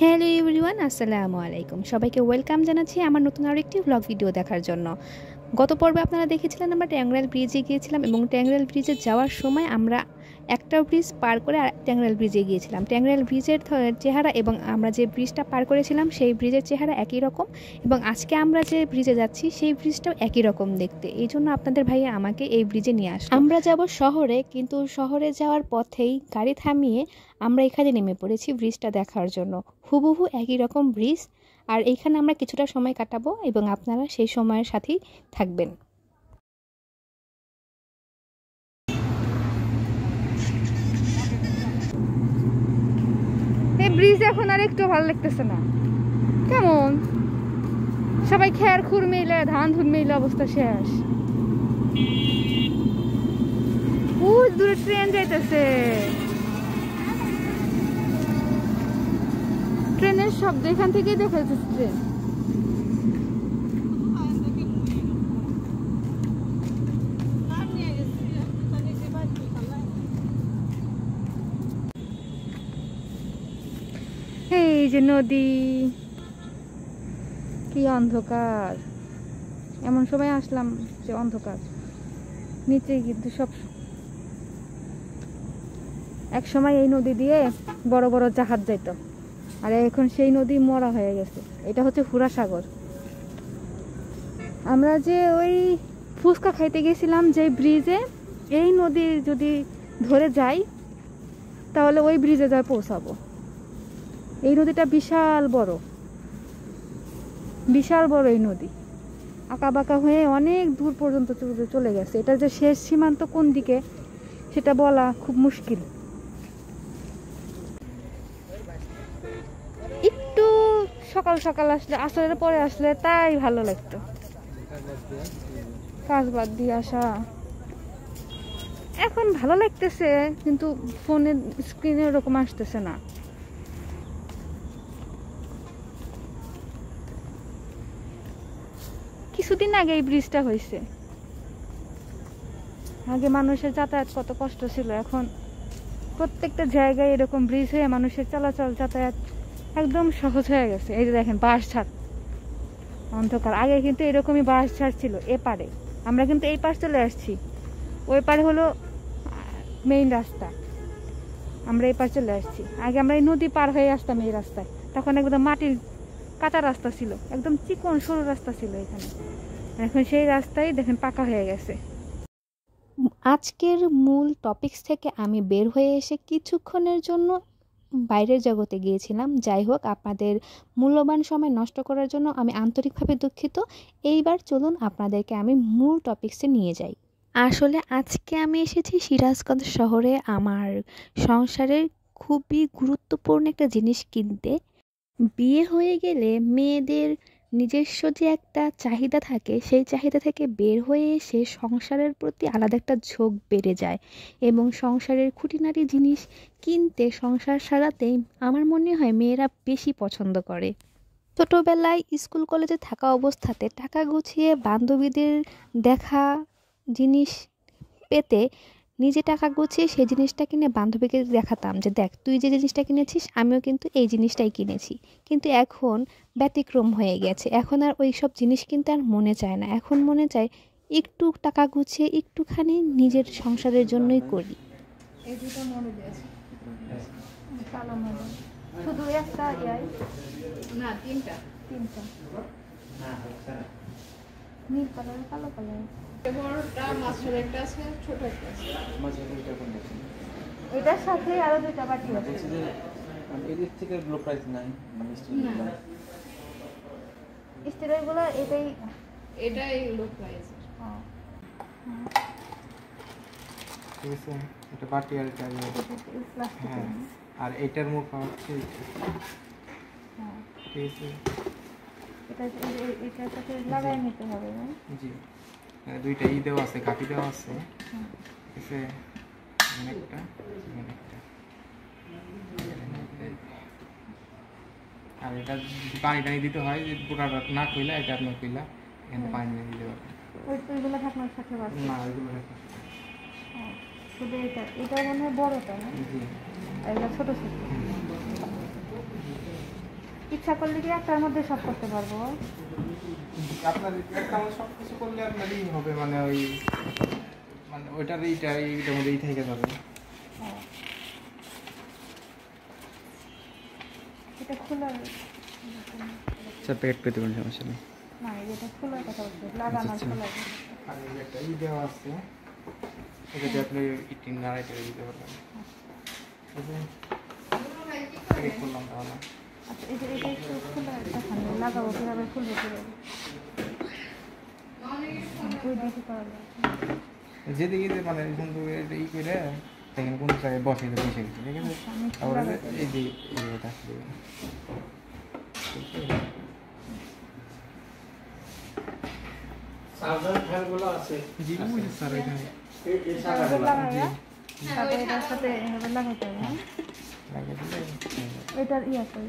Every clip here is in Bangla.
হ্যালো এভরিওয়ান, আসসালামু আলাইকুম। সবাইকে ওয়েলকাম জানাচ্ছি আমার নতুন আরও একটি ব্লগ ভিডিও দেখার জন্য। গত পর্বে আপনারা দেখেছিলেন আমরা ট্যাংরাল ব্রিজে গিয়েছিলাম এবং ট্যাংরাল ব্রিজে যাওয়ার সময় আমরা একটা ব্রিজ পার করে আর ট্যাংরাল ব্রিজে গিয়েছিলাম। ট্যাংরাল ব্রিজের চেহারা এবং আমরা যে ব্রিজটা পার করেছিলাম সেই ব্রিজের চেহারা একই রকম, এবং আজকে আমরা যে ব্রিজে যাচ্ছি সেই ব্রিজটাও একই রকম দেখতে। এই জন্য আপনাদের ভাইয়া আমাকে এই ব্রিজে নিয়ে আসে। আমরা যাব শহরে, কিন্তু শহরে যাওয়ার পথেই গাড়ি থামিয়ে আমরা এখানে নেমে পড়েছি ব্রিজটা দেখার জন্য। হুবহু একই রকম ব্রিজ, আর এইখানে আমরা কিছুটা সময় কাটাবো এবং আপনারা সেই সময়ের সাথেই থাকবেন। এই ব্রিজ এখন আর একটু ভালো লাগতেছে না, কেমন সবাই খেয়ার খুর মেলে ধান ধুন মেলে অবস্থা শেষ। ওই দূরে ট্রেন যাইতেছে, ট্রেনের শব্দ এখান থেকেই দেখা যাচ্ছে ট্রেন। এই যে নদী, কি অন্ধকার! এমন সময় আসলাম যে অন্ধকার, নিচে কিন্তু সব। এক সময় এই নদী দিয়ে বড় বড় জাহাজ যাইতো, আর এখন সেই নদী মরা হয়ে গেছে। এটা হচ্ছে হুরাসাগর। আমরা যে ওই ফুচকা খাইতে গেছিলাম যে ব্রিজে, এই নদী যদি ধরে যাই তাহলে ওই ব্রিজে যা পৌঁছাবো। এই নদীটা বিশাল বড়, বিশাল বড় এই নদী, আঁকা বাঁকা হয়ে অনেক দূর পর্যন্ত চলে গেছে। এটা যে শেষ সীমান্ত কোন দিকে সেটা বলা খুব মুশকিল। একটু সকাল সকাল আসলে, আসরের পরে আসলে তাই ভালো লাগতো। কাজ বাদ দিয়ে আসা এখন ভালো লাগতেছে, কিন্তু ফোনের স্ক্রিনে ওরকম আসতেছে না। কিছুদিন আগে এই ব্রিজটা হয়েছে, আগে মানুষের যাতায়াত কত কষ্ট ছিল, এখন প্রত্যেকটা জায়গায় এরকম ব্রিজ হয়ে মানুষের চলাচল যাতায়াত একদম সহজ হয়ে গেছে। এই যে দেখেন বাঁশঝাড়, অন্ধকার। আগে কিন্তু এরকমই বাঁশঝাড় ছিল এপারে, আমরা কিন্তু এই পাশ চলে আসছি। ওই পারে হলো মেইন রাস্তা, আমরা এই পাশ চলে আসছি। আগে আমরা এই নদী পার হয়ে আসতাম এই রাস্তায়, তখন একদম মাটির কাঁচা রাস্তা ছিল, একদম চিকন সরু রাস্তা ছিল এখানে। এখন সেই রাস্তায় দেখেন পাকা হয়ে গেছে। আজকের মূল টপিকস থেকে আমি বের হয়ে এসে কিছুক্ষণের জন্য বাইরের জগতে গিয়েছিলাম। যাই হোক, আপনাদের মূল্যবান সময় নষ্ট করার জন্য আমি আন্তরিকভাবে দুঃখিত। এইবার চলুন আপনাদেরকে আমি মূল টপিকসে নিয়ে যাই। আসলে আজকে আমি এসেছি সিরাজগঞ্জ শহরে আমার সংসারের খুবই গুরুত্বপূর্ণ একটা জিনিস কিনতে। বিয়ে হয়ে গেলে মেয়েদের নিজস্ব যে একটা চাহিদা থাকে, সেই চাহিদা থেকে বের হয়ে এসে সংসারের প্রতি আলাদা একটা ঝোঁক বেড়ে যায়, এবং সংসারের খুঁটিনাটি জিনিস কিনতে, সংসার সাজাতেই আমার মনে হয় মেয়েরা বেশি পছন্দ করে। ছোটোবেলায় স্কুল কলেজে থাকা অবস্থাতে টাকা গুছিয়ে বান্ধবীদের দেখা জিনিস পেতে নিজে টাকা গুছিয়ে সেই জিনিসটা কিনে বান্ধবীকে দেখাতাম যে দেখ তুই যে জিনিসটা কিনেছিস আমিও কিন্তু এই জিনিসটাই কিনেছি। কিন্তু এখন ব্যতিক্রম হয়ে গেছে, এখন আর ওই সব জিনিস কিনতে আর মনে চায় না। এখন মনে চায় একটু টাকা গুছিয়ে একটুখানি নিজের সংসারের জন্যই করি। এই দুটো মনে দিয়েছে, কালো মনে শুধু একটা না, তিনটা তিনটা নীল কালার, কালো কালার। এটার সাথে আরো দুইটা বাটি আছে। এর থেকে লো প্রাইস নাই, মানে স্টিলের গুলো এটাই লো প্রাইস। ঠিক আছে, এটা বাটি আর এটা হ্যাঁ, আর এটার মুখ হচ্ছে ঠিক আছে। এটার সাথে লাগাই নিতে হবে না? জি, দুইটা দেওয়া আছে, কাঠি দেওয়া আছে। ঠিক আছে, অনেকটা আর এটা পানি টানি দিতে হয়, যে পুরাটা না কইলা এটা আপনার কইলা এখানে পানি নিয়ে দিতে পারবেন। ওইগুলো ঢাকনার সাথে না, ওইগুলো শুধু এটা মনে হয় বড়টা না? জি, আর এটা ছোট ছোট। ইচ্ছা করলে কি একটার মধ্যে সব করতে পারবো? আপনার একটা আমার সব কিছু করলে আপনারই হবে, মানে ওই মানে ওইটার এইটার মধ্যেই থেকে যাবে। হ্যাঁ। এটা খোলার স্যার প্যাকেট পেতে পারেন, সমস্যা নেই। না, এটা খোলার কথা বলছি, লাগানোর আচ্ছা। খোলার। আর এই যে একটা দেওয়া আছে, এটা দিয়ে আপনি ইটিং নাড়াই করে দিতে পারবেন। প্যাকেট করলাম তাহলে। আচ্ছা, এটা একটু খোলা দেখান, লাগাবো কীভাবে খুলবো কীভাবে? ওই দিকে করা যায়। যেদিকে যে মানে কিন্তু ই করে এখানে কোনো জায়গায় বসে বসে গেছে, ঠিক আছে? তারপরে এই যে এইটা আসলে সাধারণ ফ্যানগুলো আছে। জি বুঝি স্যার এখানে তারপরে এটার সাথে এভাবে লাগাইতে হবে, হ্যাঁ? লাগিয়ে দিলে এটার আছে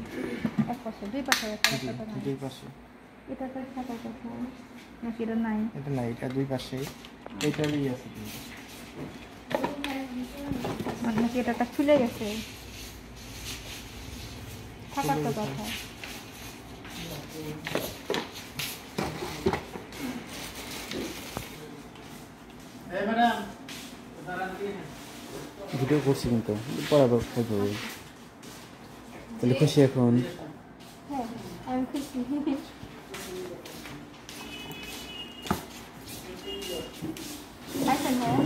এক পাশে, দুই পাশে একটা জি, একটা নাই। দুই পাশে। এটা তো থাকার কথা নাকি এটা নাই? এটা না, এটা দুই পাশেই এইটারই আছে কিন্তু। মানে নাকি এটা খুলে গেছে? থাকার তো কথা। এই ম্যাডাম, দাঁড়ান দিন। ভিডিও করছি কিন্তু বরাবর থাকবে। তাহলে খুশি এখন? হ্যাঁ, আমি খুশি। আচ্ছা, হ্যাঁ।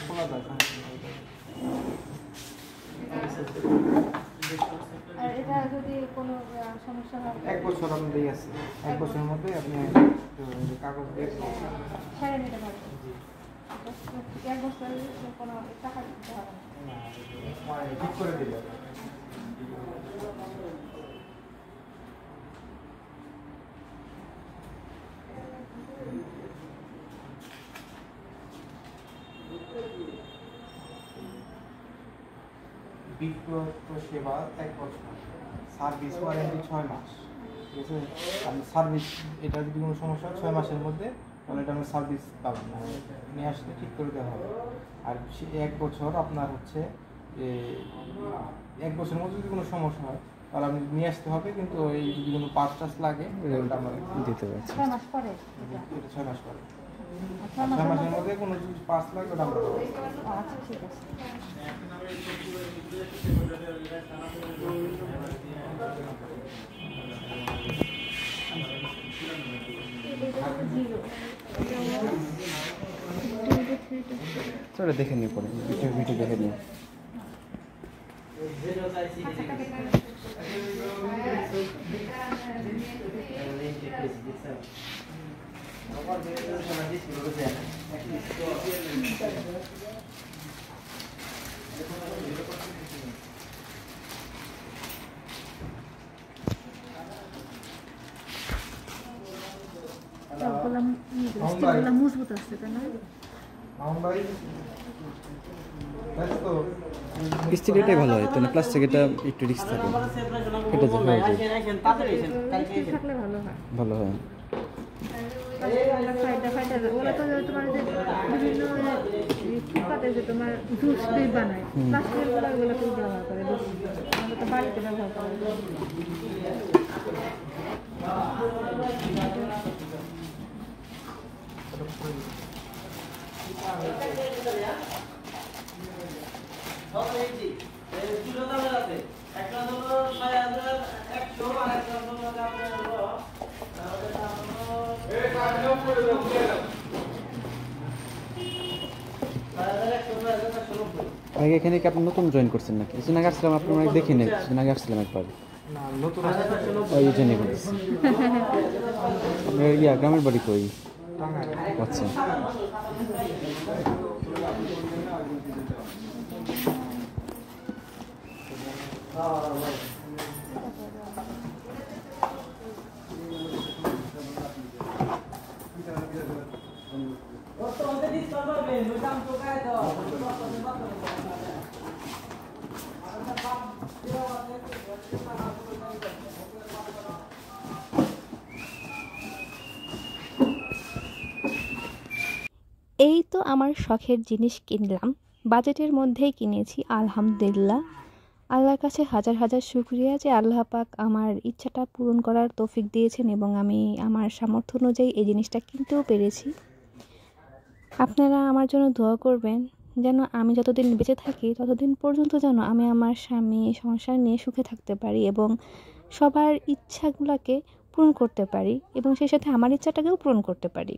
খোলা যায় আর এটা যদি কোনো সমস্যা হয়, 1 বছর আপনাদের আছে, 1 বছরের মধ্যে আপনি কাগজ দিয়ে ছেড়ে নিতে পারবেন। 1 বছর কোনো টাকা দিতে হবে না। ঠিক করে দিলে বিক্রয়ত্ব সেবা 1 বছর, সার্ভিস ওয়ারেন্টি 6 মাস, ঠিক আছে? আপনি সার্ভিস, এটা যদি কোনো সমস্যা হয় 6 মাসের মধ্যে, তাহলে এটা আমরা সার্ভিস পাবেন, মানে নিয়ে আসলে ঠিক করে দেওয়া হবে। আর 1 বছর আপনার হচ্ছে 1 বছরের মধ্যে যদি কোনো সমস্যা হয় তাহলে আপনি নিয়ে আসতে হবে, কিন্তু এই যদি কোনো পার্টস টাস লাগে ওটা আমরা দিতে পারছি। 6 মাস পরে এটা 6 মাস পরে। 6 6 মাসের মধ্যে কোনো যদি পার্টস লাগে ওটা আমরা দেবো। আচ্ছা, ঠিক আছে। তো ওটা দেখে নিয়ে পরে ভিডিও দেখে নিয়ে। সবগুলা মজবুত আছে, তাই না? ভাই ব্যস্ত স্টিল এটাই ভালো হয়, তাহলে প্লাস্টিক এটা একটু রিস্ক থাকে। এটা যে হয় যে থাকলে ভালো হয়। ভালো হয়। ওরা তো তোমার যে বিভিন্ন ফুটপাতে যে তোমার জুস বানায়, প্লাস্টিকের গুলো কেউ ব্যবহার করে বেশি, আমরা তো বাড়িতে ব্যবহার করে। আগে এখানে কি আপনি নতুন জয়েন করছেন নাকি? কিছুদিন আগে আসছিলাম, আপনার অনেক দেখি না, কিছুদিন আগে আসছিলাম একবার। না, নতুন আসা ওই জন্যই বলছি। আপনার গ্রামের বাড়ি কই? টাঙ্গাইল। আচ্ছা। এই তো আমার শখের জিনিস কিনলাম, বাজেটের মধ্যেই কিনেছি আলহামদুলিল্লাহ। আল্লাহর কাছে হাজার হাজার শুকরিয়া যে আল্লাহ পাক আমার ইচ্ছাটা পূরণ করার তৌফিক দিয়েছেন এবং আমি আমার সামর্থ্য অনুযায়ী এই জিনিসটা কিনতেও পেরেছি। আপনারা আমার জন্য দোয়া করবেন যেন আমি যতদিন বেঁচে থাকি ততদিন পর্যন্ত যেন আমি আমার স্বামী সংসার নিয়ে সুখে থাকতে পারি এবং সবার ইচ্ছাগুলোকে পূরণ করতে পারি এবং সেই সাথে আমার ইচ্ছাটাকেও পূরণ করতে পারি।